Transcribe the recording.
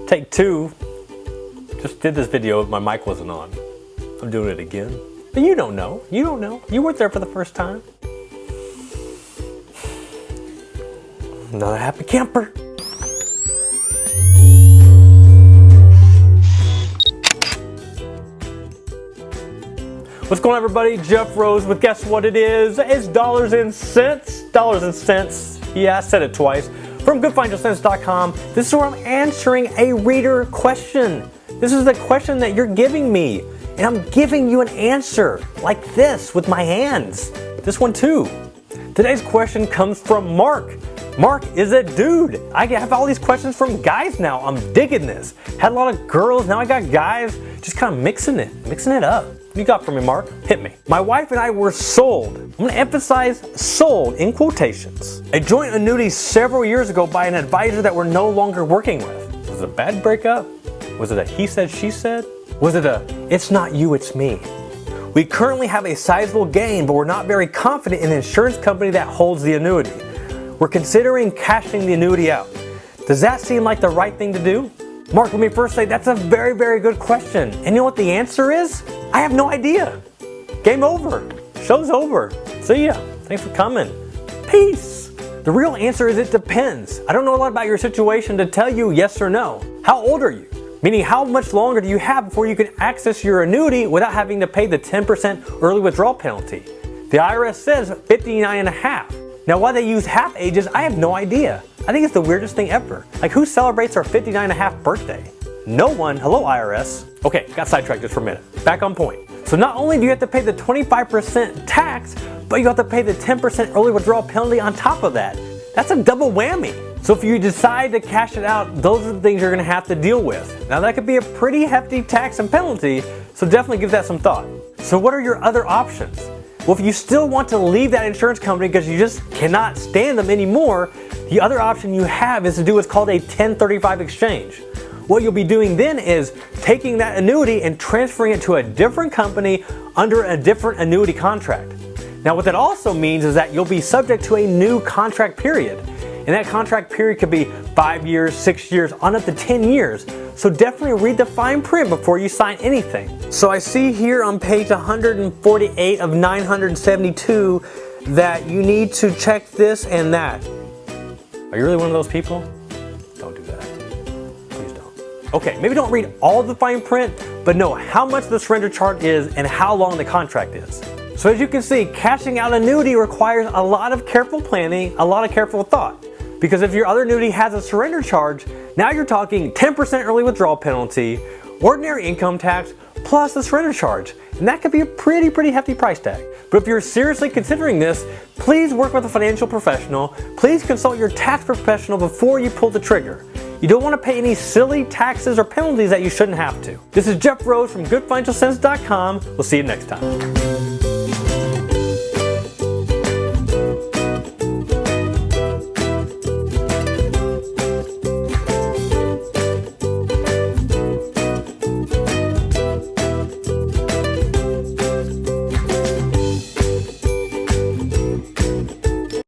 Take two. Just did this video, my mic wasn't on. I'm doing it again. But you don't know. You don't know. You weren't there for the first time. Another happy camper. What's going on, everybody? Jeff Rose with guess what it is? It's dollars and cents. Dollars and cents. Yeah, I said it twice. From goodfinancialsense.com. This is where I'm answering a reader question. This is the question that you're giving me. And I'm giving you an answer like this with my hands. This one too. Today's question comes from Mark. Mark is a dude. I have all these questions from guys now. I'm digging this. Had a lot of girls, now I got guys. Just kind of mixing it up. What you got for me, Mark? Hit me. My wife and I were sold. I'm going to emphasize sold in quotations. A joint annuity several years ago by an advisor that we're no longer working with. Was it a bad breakup? Was it a he said, she said? Was it a it's not you, it's me? We currently have a sizable gain, but we're not very confident in the insurance company that holds the annuity. We're considering cashing the annuity out. Does that seem like the right thing to do? Mark, let me first say that's a very, very good question. And you know what the answer is? I have no idea. Game over. Show's over. See ya. Thanks for coming. Peace. The real answer is it depends. I don't know a lot about your situation to tell you yes or no. How old are you? Meaning, how much longer do you have before you can access your annuity without having to pay the 10% early withdrawal penalty? The IRS says 59 and a half. Now, why they use half ages, I have no idea. I think it's the weirdest thing ever. Like, who celebrates our 59 and a half birthday? No one. Hello, IRS. Okay, got sidetracked just for a minute. Back on point. So not only do you have to pay the 25% tax, but you have to pay the 10% early withdrawal penalty on top of that. That's a double whammy. So if you decide to cash it out, those are the things you're going to have to deal with. Now that could be a pretty hefty tax and penalty, so definitely give that some thought. So what are your other options? Well, if you still want to leave that insurance company because you just cannot stand them anymore, the other option you have is to do what's called a 1035 exchange. What you'll be doing then is taking that annuity and transferring it to a different company under a different annuity contract. Now what that also means is that you'll be subject to a new contract period. And that contract period could be 5 years, 6 years, on up to 10 years. So definitely read the fine print before you sign anything. So I see here on page 148 of 972 that you need to check this and that. Are you really one of those people? Don't do that. Please don't. Okay, maybe don't read all of the fine print, but know how much the surrender charge is and how long the contract is. So as you can see, cashing out annuity requires a lot of careful planning, a lot of careful thought. Because if your other annuity has a surrender charge, now you're talking 10% early withdrawal penalty, ordinary income tax, plus the surrender charge. And that could be a pretty hefty price tag. But if you're seriously considering this, please work with a financial professional. Please consult your tax professional before you pull the trigger. You don't want to pay any silly taxes or penalties that you shouldn't have to. This is Jeff Rose from goodfinancialsense.com. We'll see you next time.